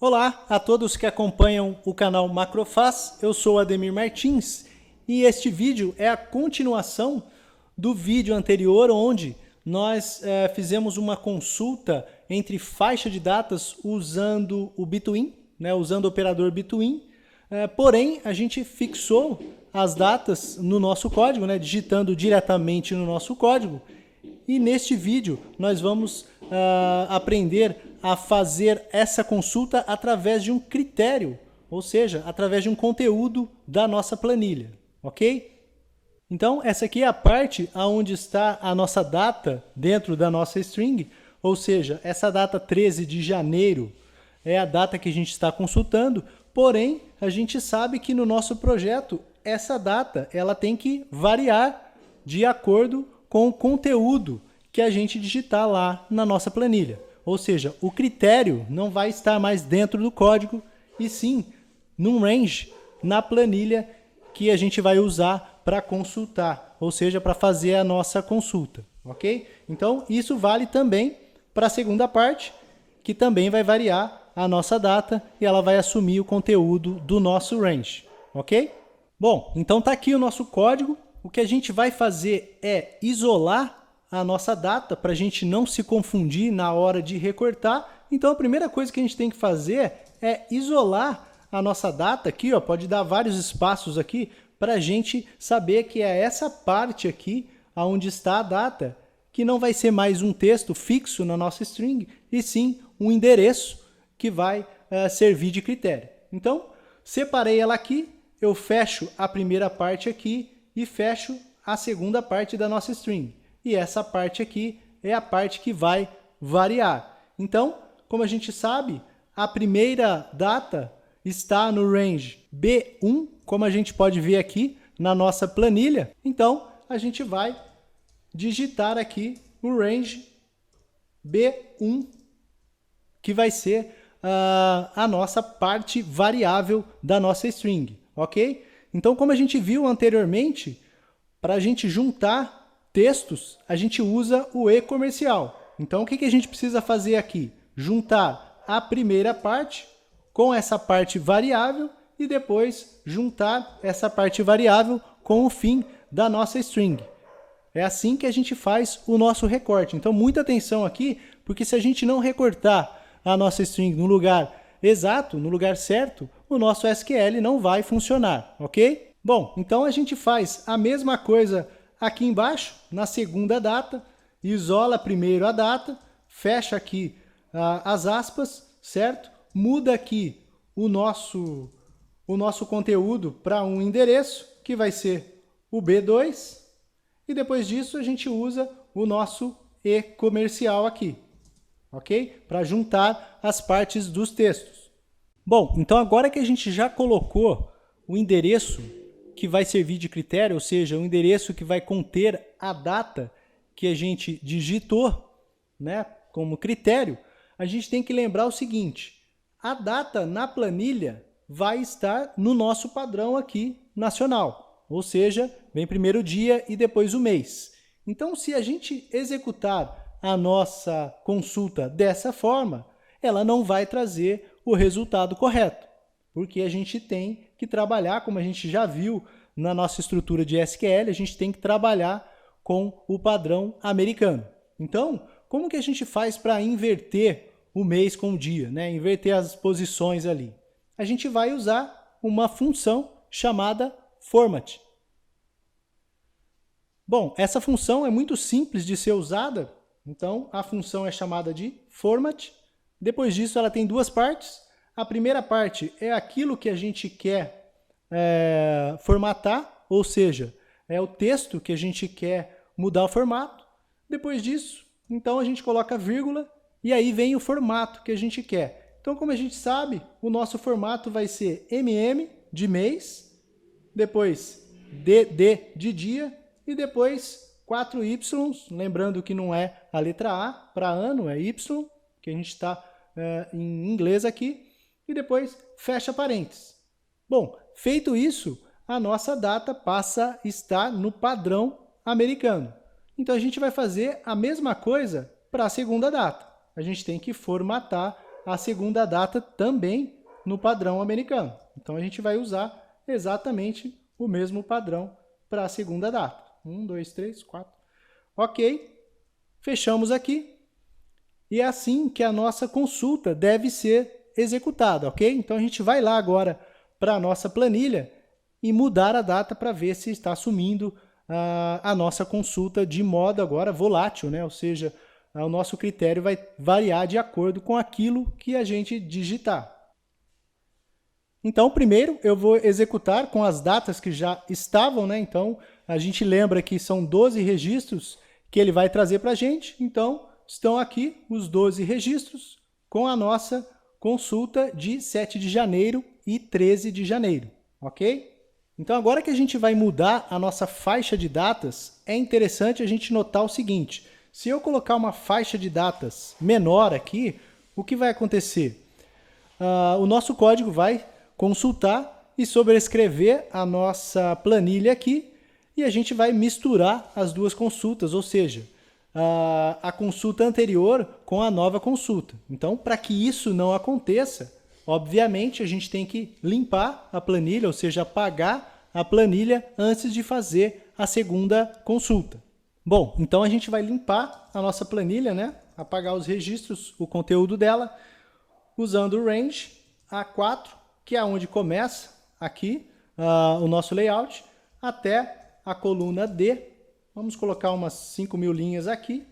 Olá a todos que acompanham o canal Macrofaz, eu sou Ademir Martins e este vídeo é a continuação do vídeo anterior onde nós fizemos uma consulta entre faixa de datas usando o Between, usando o operador Between, porém a gente fixou as datas no nosso código, digitando diretamente no nosso código. E neste vídeo nós vamos aprender a fazer essa consulta através de um critério, ou seja, através de um conteúdo da nossa planilha, ok? Então essa aqui é a parte onde está a nossa data dentro da nossa string, ou seja, essa data 13 de janeiro é a data que a gente está consultando, porém a gente sabe que no nosso projeto essa data ela tem que variar de acordo com o conteúdo que a gente digitar lá na nossa planilha. Ou seja, o critério não vai estar mais dentro do código, e sim num range na planilha que a gente vai usar para consultar, ou seja, para fazer a nossa consulta, ok? Então, isso vale também para a segunda parte, que também vai variar a nossa data e ela vai assumir o conteúdo do nosso range, ok? Bom, então está aqui o nosso código. O que a gente vai fazer é isolar a nossa data para a gente não se confundir na hora de recortar. Então a primeira coisa que a gente tem que fazer é isolar a nossa data aqui, ó, pode dar vários espaços aqui para a gente saber que é essa parte aqui onde está a data, que não vai ser mais um texto fixo na nossa string, e sim um endereço que vai servir de critério. Então separei ela aqui, eu fecho a primeira parte aqui e fecho a segunda parte da nossa string. E essa parte aqui é a parte que vai variar. Então, como a gente sabe, a primeira data está no range B1, como a gente pode ver aqui na nossa planilha. Então, a gente vai digitar aqui o range B1, que vai ser a nossa parte variável da nossa string, ok? Então, como a gente viu anteriormente, para a gente juntar textos, a gente usa o e-comercial. Então, o que a gente precisa fazer aqui? Juntar a primeira parte com essa parte variável e depois juntar essa parte variável com o fim da nossa string. É assim que a gente faz o nosso recorte. Então, muita atenção aqui, porque se a gente não recortar a nossa string no lugar exato, no lugar certo, o nosso SQL não vai funcionar, ok? Bom, então a gente faz a mesma coisa aqui embaixo, na segunda data, isola primeiro a data, fecha aqui as aspas, certo? Muda aqui o nosso conteúdo para um endereço, que vai ser o B2, e depois disso a gente usa o nosso e-comercial aqui, ok? Para juntar as partes dos textos. Bom, então agora que a gente já colocou o endereço que vai servir de critério, ou seja, o endereço que vai conter a data que a gente digitou, como critério, a gente tem que lembrar o seguinte: a data na planilha vai estar no nosso padrão aqui nacional, ou seja, vem primeiro o dia e depois o mês. Então, se a gente executar a nossa consulta dessa forma, ela não vai trazer o resultado correto, porque a gente tem que trabalhar, como a gente já viu na nossa estrutura de SQL, a gente tem que trabalhar com o padrão americano. Então, como que a gente faz para inverter o mês com o dia, inverter as posições ali? A gente vai usar uma função chamada format. Bom, essa função é muito simples de ser usada, então a função é chamada de format. Depois disso ela tem duas partes. A primeira parte é aquilo que a gente quer formatar, ou seja, é o texto que a gente quer mudar o formato. Depois disso, então a gente coloca vírgula e aí vem o formato que a gente quer. Então, como a gente sabe, o nosso formato vai ser MM de mês, depois DD de dia e depois 4Y, lembrando que não é a letra A para ano, é Y, que a gente está em inglês aqui, e depois fecha parênteses. Bom, feito isso, a nossa data passa a estar no padrão americano. Então a gente vai fazer a mesma coisa para a segunda data. A gente tem que formatar a segunda data também no padrão americano. Então, a gente vai usar exatamente o mesmo padrão para a segunda data. 1, 2, 3, 4. Ok. Fechamos aqui. E é assim que a nossa consulta deve ser executada, ok? Então, a gente vai lá agora para a nossa planilha e mudar a data para ver se está assumindo a nossa consulta de modo agora volátil, né? Ou seja, o nosso critério vai variar de acordo com aquilo que a gente digitar. Então, primeiro eu vou executar com as datas que já estavam, né? Então, a gente lembra que são 12 registros que ele vai trazer para a gente. Então, estão aqui os 12 registros com a nossa consulta de 7 de janeiro e 13 de janeiro, ok? Então, agora que a gente vai mudar a nossa faixa de datas, é interessante a gente notar o seguinte: se eu colocar uma faixa de datas menor aqui, o que vai acontecer? O nosso código vai consultar e sobrescrever a nossa planilha aqui e a gente vai misturar as duas consultas, ou seja, a consulta anterior com a nova consulta. Então, para que isso não aconteça, obviamente a gente tem que limpar a planilha, ou seja, apagar a planilha antes de fazer a segunda consulta. Bom, então a gente vai limpar a nossa planilha, né? Apagar os registros, o conteúdo dela, usando o range A4, que é onde começa aqui o nosso layout, até a coluna D. Vamos colocar umas 5.000 linhas aqui.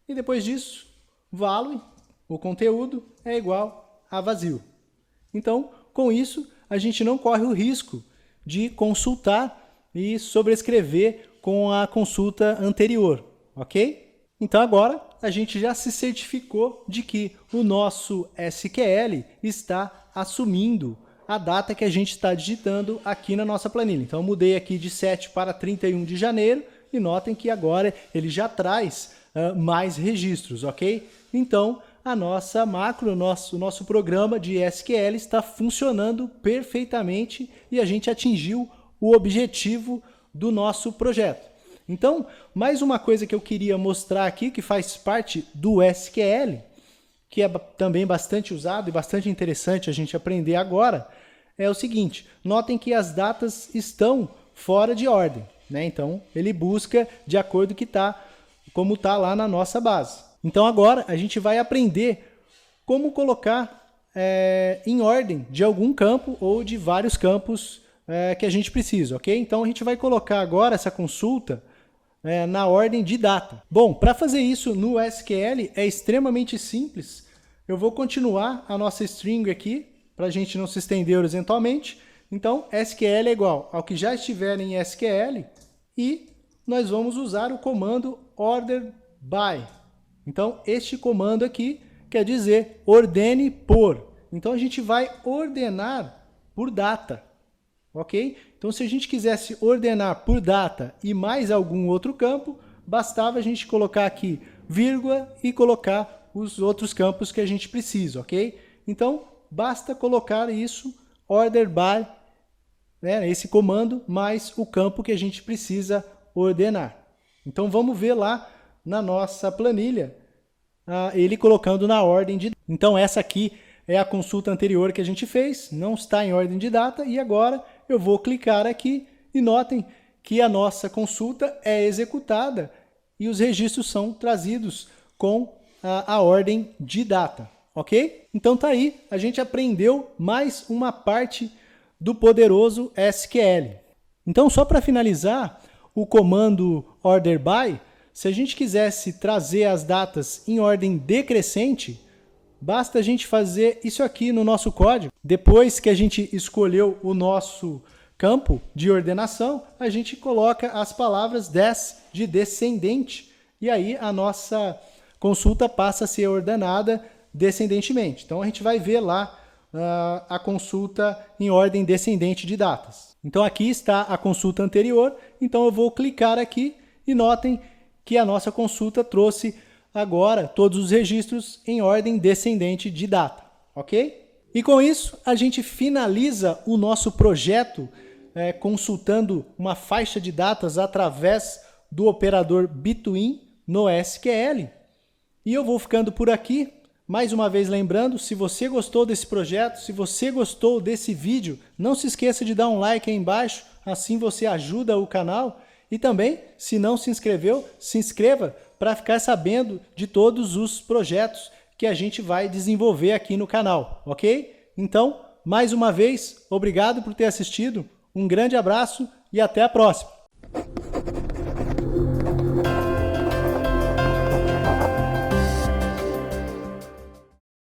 E depois disso, value, o conteúdo, é igual a vazio. Então, com isso, a gente não corre o risco de consultar e sobrescrever com a consulta anterior, ok? Então, agora, a gente já se certificou de que o nosso SQL está assumindo a data que a gente está digitando aqui na nossa planilha. Então, eu mudei aqui de 7 para 31 de janeiro e notem que agora ele já traz mais registros, ok? Então, a nossa macro, o nosso programa de SQL está funcionando perfeitamente e a gente atingiu o objetivo do nosso projeto. Então, mais uma coisa que eu queria mostrar aqui, que faz parte do SQL, que é também bastante usado e bastante interessante a gente aprender agora, é o seguinte: notem que as datas estão fora de ordem, né? Então, ele busca de acordo como está lá na nossa base. Então, agora a gente vai aprender como colocar em ordem de algum campo ou de vários campos que a gente precisa, ok? Então, a gente vai colocar agora essa consulta na ordem de data. Bom, para fazer isso no SQL é extremamente simples. Eu vou continuar a nossa string aqui, para a gente não se estender horizontalmente. Então, SQL é igual ao que já estiver em SQL e nós vamos usar o comando order by. Então, este comando aqui quer dizer ordene por. Então, a gente vai ordenar por data, ok? Então, se a gente quisesse ordenar por data e mais algum outro campo, bastava a gente colocar aqui vírgula e colocar os outros campos que a gente precisa, ok? Então, basta colocar isso, order by, né, esse comando, mais o campo que a gente precisa ordenar. Então, vamos ver lá na nossa planilha, ele colocando na ordem de... Então, essa aqui é a consulta anterior que a gente fez, não está em ordem de data, e agora eu vou clicar aqui e notem que a nossa consulta é executada e os registros são trazidos com a ordem de data, ok? Então tá aí, a gente aprendeu mais uma parte do poderoso SQL. Então, só para finalizar, o comando order by, se a gente quisesse trazer as datas em ordem decrescente, basta a gente fazer isso aqui no nosso código. Depois que a gente escolheu o nosso campo de ordenação, a gente coloca as palavras des de descendente e aí a nossa consulta passa a ser ordenada descendentemente. Então, a gente vai ver lá a consulta em ordem descendente de datas. Então, aqui está a consulta anterior. Então, eu vou clicar aqui e notem que a nossa consulta trouxe agora todos os registros em ordem descendente de data, ok? E com isso, a gente finaliza o nosso projeto consultando uma faixa de datas através do operador between no SQL. E eu vou ficando por aqui. Mais uma vez lembrando, se você gostou desse projeto, se você gostou desse vídeo, não se esqueça de dar um like aí embaixo, assim você ajuda o canal. E também, se não se inscreveu, se inscreva para ficar sabendo de todos os projetos que a gente vai desenvolver aqui no canal, ok? Então, mais uma vez, obrigado por ter assistido, um grande abraço e até a próxima!